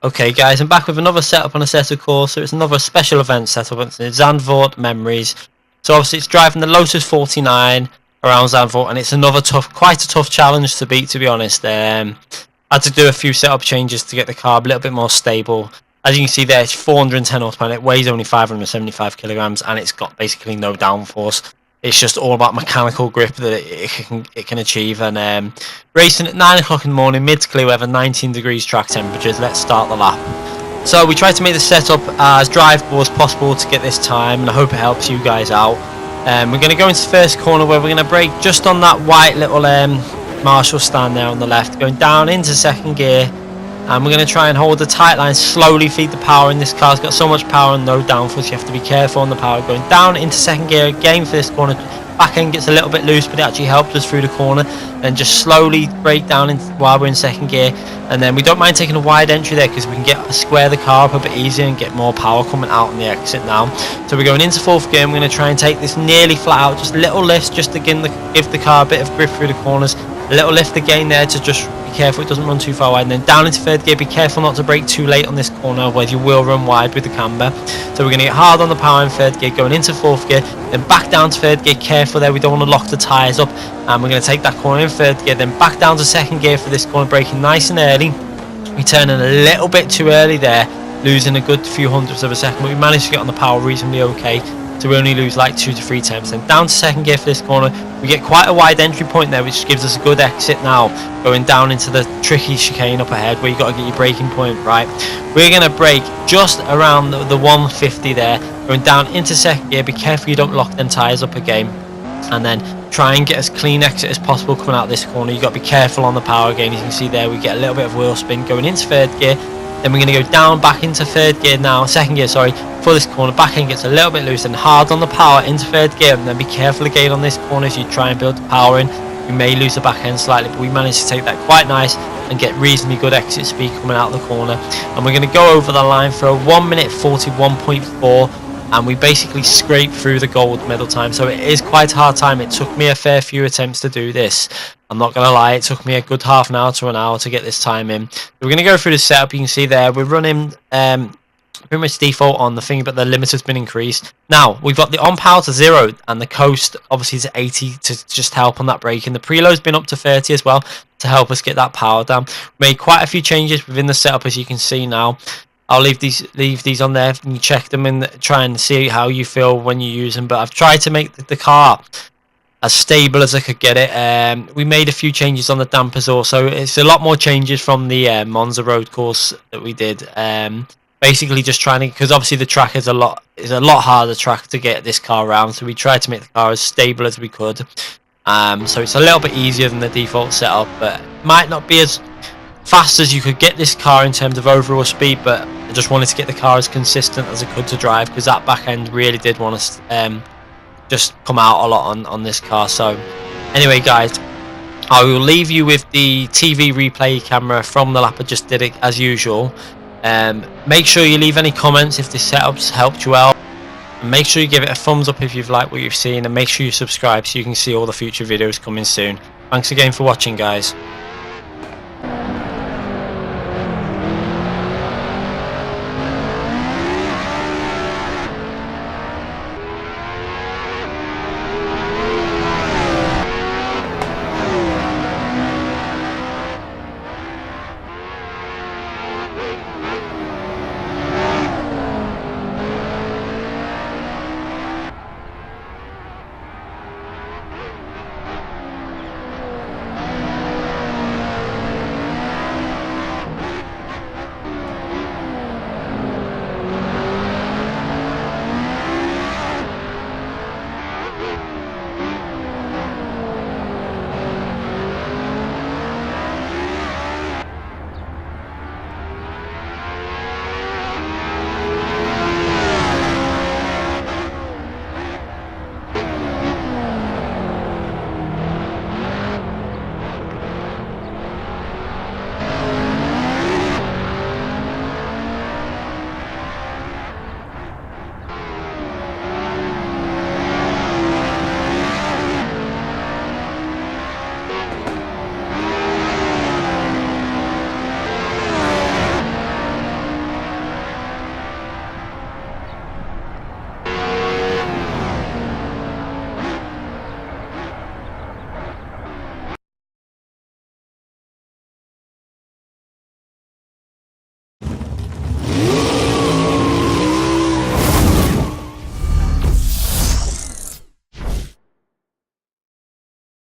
Okay guys, I'm back with another setup on Assetto Corsa. It's another special event setup. It's Zandvoort Memories. So obviously it's driving the Lotus 49 around Zandvoort, and it's another quite a tough challenge to beat, to be honest. I had to do a few setup changes to get the car a little bit more stable. As you can see there, it's 410 horsepower, it weighs only 575 kilograms, and it's got basically no downforce. It's just all about mechanical grip that it can achieve. And racing at 9 o'clock in the morning, mid to clear weather, 19 degrees track temperatures. Let's start the lap. So we tried to make the setup as drivable as possible to get this time, and I hope it helps you guys out. We're going to go into the first corner where we're going to brake just on that white little Marshall stand there on the left, going down into second gear. And we're going to try and hold the tight line, slowly feed the power in. This car's got so much power and no downforce, you have to be careful on the power. Going down into second gear again for this corner. Back end gets a little bit loose, but it actually helps us through the corner. Then just slowly brake down while we're in second gear. And then we don't mind taking a wide entry there because we can square the car up a bit easier and get more power coming out on the exit now. So we're going into fourth gear, and we're going to try and take this nearly flat out. Just little lifts, just to give the car a bit of grip through the corners. A little lift again there to just be careful it doesn't run too far wide. And then down into third gear, be careful not to brake too late on this corner, otherwise you will run wide with the camber. So we're going to get hard on the power in third gear, going into fourth gear, then back down to third gear, careful there, we don't want to lock the tyres up. And we're going to take that corner in third gear, then back down to second gear for this corner, braking nice and early. We turn in a little bit too early there, losing a good few hundredths of a second, but we managed to get on the power reasonably okay. So we only lose like 2 to 3 tenths. Then down to second gear for this corner, we get quite a wide entry point there, which gives us a good exit now, going down into the tricky chicane up ahead where you got to get your braking point right. We're going to brake just around the 150 there, going down into second gear. Be careful you don't lock them tyres up again, and then try and get as clean exit as possible coming out this corner. You got to be careful on the power again. As you can see there, we get a little bit of wheel spin going into third gear. Then we're going to go down back into third gear now, second gear, sorry, for this corner. Back end gets a little bit loose and hard on the power into third gear, and then be careful again on this corner as you try and build the power in. You may lose the back end slightly, but we managed to take that quite nice and get reasonably good exit speed coming out of the corner. And we're going to go over the line for a 1 minute 41.4, and we basically scrape through the gold medal time. So it is quite a hard time. It took me a fair few attempts to do this. I'm not going to lie, it took me a good half an hour to an hour to get this time in. We're going to go through the setup. You can see there, we're running pretty much default on the thing, but the limiter's been increased. Now, we've got the on power to 0, and the coast obviously to 80 to just help on that braking. The preload's been up to 30 as well to help us get that power down. Made quite a few changes within the setup, as you can see now. I'll leave these on there and you check them and try and see how you feel when you use them. But I've tried to make the car as stable as I could get it. We made a few changes on the dampers also. It's a lot more changes from the Monza road course that we did. Basically just trying to, because obviously the track is a lot harder track to get this car around, so we tried to make the car as stable as we could. So it's a little bit easier than the default setup, but might not be as fast as you could get this car in terms of overall speed, but I just wanted to get the car as consistent as I could to drive, because that back end really did want to just come out a lot on this car. So anyway guys, I will leave you with the TV replay camera from the lap I just did it as usual. Make sure you leave any comments if this setup's helped you out, and make sure you give it a thumbs up if you've liked what you've seen, and make sure you subscribe so you can see all the future videos coming soon. Thanks again for watching guys.